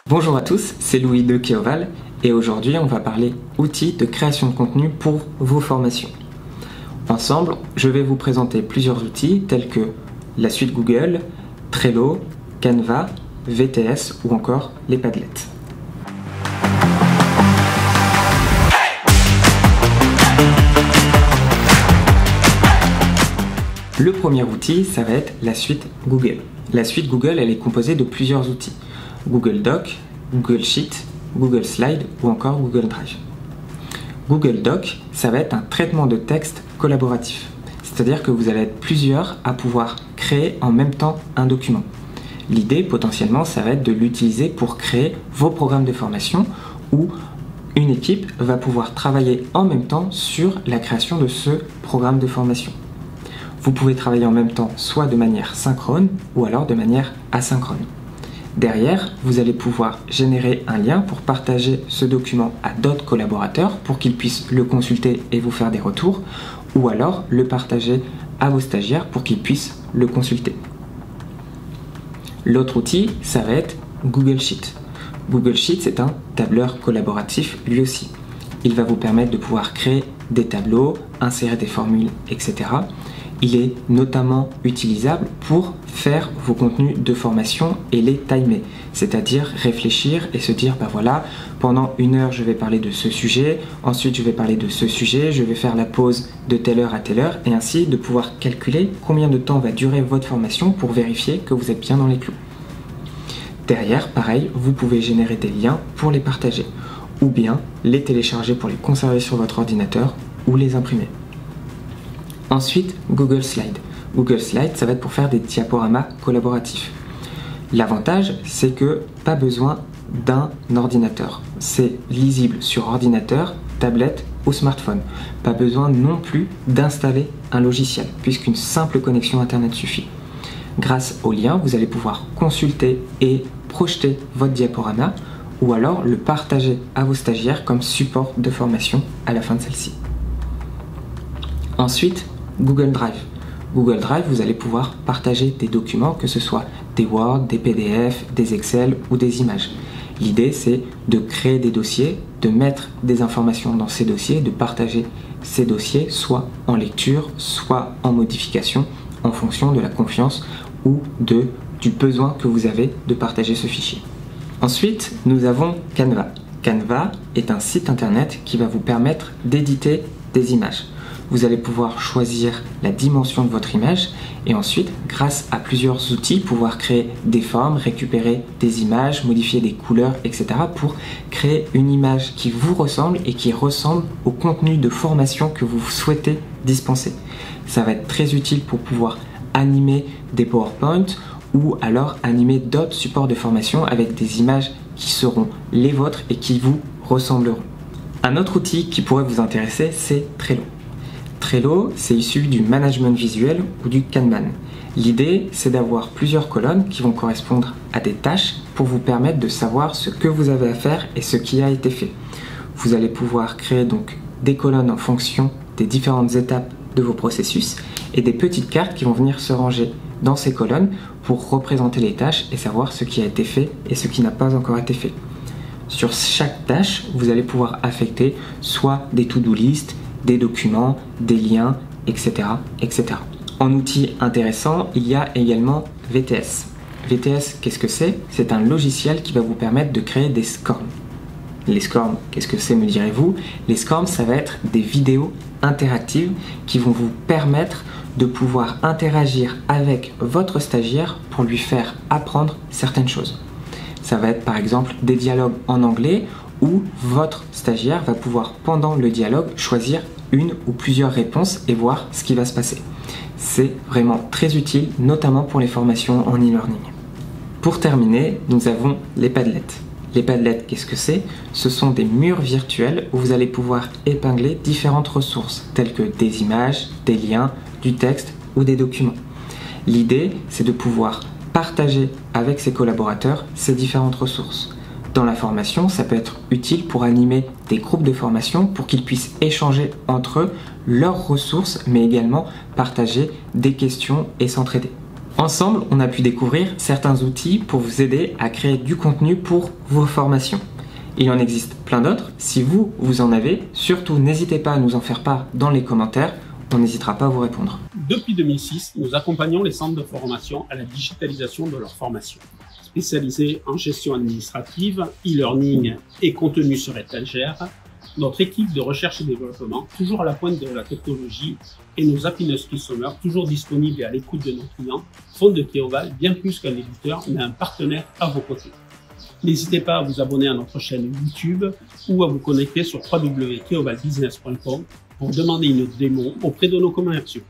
Bonjour à tous, c'est Louis de Keoval et aujourd'hui on va parler outils de création de contenu pour vos formations. Ensemble, je vais vous présenter plusieurs outils tels que la suite Google, Trello, Canva, VTS ou encore les Padlet. Le premier outil, ça va être la suite Google. La suite Google, elle est composée de plusieurs outils. Google Doc, Google Sheet, Google Slide ou encore Google Drive. Google Doc, ça va être un traitement de texte collaboratif. C'est-à-dire que vous allez être plusieurs à pouvoir créer en même temps un document. L'idée, potentiellement, ça va être de l'utiliser pour créer vos programmes de formation où une équipe va pouvoir travailler en même temps sur la création de ce programme de formation. Vous pouvez travailler en même temps soit de manière synchrone ou alors de manière asynchrone. Derrière, vous allez pouvoir générer un lien pour partager ce document à d'autres collaborateurs pour qu'ils puissent le consulter et vous faire des retours, ou alors le partager à vos stagiaires pour qu'ils puissent le consulter. L'autre outil, ça va être Google Sheet. Google Sheet, c'est un tableur collaboratif lui aussi. Il va vous permettre de pouvoir créer des tableaux, insérer des formules, etc. Il est notamment utilisable pour faire vos contenus de formation et les timer, c'est-à-dire réfléchir et se dire, voilà, pendant 1 heure je vais parler de ce sujet, ensuite je vais parler de ce sujet, je vais faire la pause de telle heure à telle heure, et ainsi de pouvoir calculer combien de temps va durer votre formation pour vérifier que vous êtes bien dans les clous. Derrière, pareil, vous pouvez générer des liens pour les partager, ou bien les télécharger pour les conserver sur votre ordinateur ou les imprimer. Ensuite, Google Slide. Google Slide, ça va être pour faire des diaporamas collaboratifs. L'avantage, c'est que pas besoin d'un ordinateur. C'est lisible sur ordinateur, tablette ou smartphone. Pas besoin non plus d'installer un logiciel, puisqu'une simple connexion Internet suffit. Grâce au lien, vous allez pouvoir consulter et projeter votre diaporama ou alors le partager à vos stagiaires comme support de formation à la fin de celle-ci. Ensuite, Google Drive. Google Drive, vous allez pouvoir partager des documents, que ce soit des Word, des PDF, des Excel ou des images. L'idée, c'est de créer des dossiers, de mettre des informations dans ces dossiers, de partager ces dossiers, soit en lecture, soit en modification, en fonction de la confiance ou du besoin que vous avez de partager ce fichier. Ensuite, nous avons Canva. Canva est un site internet qui va vous permettre d'éditer des images. Vous allez pouvoir choisir la dimension de votre image et ensuite, grâce à plusieurs outils, pouvoir créer des formes, récupérer des images, modifier des couleurs, etc. pour créer une image qui vous ressemble et qui ressemble au contenu de formation que vous souhaitez dispenser. Ça va être très utile pour pouvoir animer des PowerPoint ou alors animer d'autres supports de formation avec des images qui seront les vôtres et qui vous ressembleront. Un autre outil qui pourrait vous intéresser, c'est Trello. Trello, c'est issu du management visuel ou du Kanban. L'idée, c'est d'avoir plusieurs colonnes qui vont correspondre à des tâches pour vous permettre de savoir ce que vous avez à faire et ce qui a été fait. Vous allez pouvoir créer donc des colonnes en fonction des différentes étapes de vos processus et des petites cartes qui vont venir se ranger dans ces colonnes pour représenter les tâches et savoir ce qui a été fait et ce qui n'a pas encore été fait. Sur chaque tâche, vous allez pouvoir affecter soit des to-do list, des documents, des liens, etc., etc. En outil intéressant, il y a également VTS. VTS, qu'est-ce que c'est? C'est un logiciel qui va vous permettre de créer des SCORM. Les SCORM, qu'est-ce que c'est, me direz-vous? Les SCORM, ça va être des vidéos interactives qui vont vous permettre de pouvoir interagir avec votre stagiaire pour lui faire apprendre certaines choses. Ça va être par exemple des dialogues en anglais où votre stagiaire va pouvoir, pendant le dialogue, choisir une ou plusieurs réponses et voir ce qui va se passer. C'est vraiment très utile, notamment pour les formations en e-learning. Pour terminer, nous avons les Padlet. Les Padlet, qu'est-ce que c'est? Ce sont des murs virtuels où vous allez pouvoir épingler différentes ressources, telles que des images, des liens, du texte ou des documents. L'idée, c'est de pouvoir partager avec ses collaborateurs ces différentes ressources. Dans la formation, ça peut être utile pour animer des groupes de formation pour qu'ils puissent échanger entre eux leurs ressources, mais également partager des questions et s'entraider. Ensemble, on a pu découvrir certains outils pour vous aider à créer du contenu pour vos formations. Il en existe plein d'autres. Si vous en avez, surtout n'hésitez pas à nous en faire part dans les commentaires. On n'hésitera pas à vous répondre. Depuis 2006, nous accompagnons les centres de formation à la digitalisation de leur formation. Spécialisés en gestion administrative, e-learning et contenu sur étagère, notre équipe de recherche et développement, toujours à la pointe de la technologie, et nos happiness customers, toujours disponibles et à l'écoute de nos clients, font de Keoval bien plus qu'un éditeur, mais un partenaire à vos côtés. N'hésitez pas à vous abonner à notre chaîne YouTube ou à vous connecter sur www.keovalbusiness.com pour demander une démo auprès de nos commerciaux.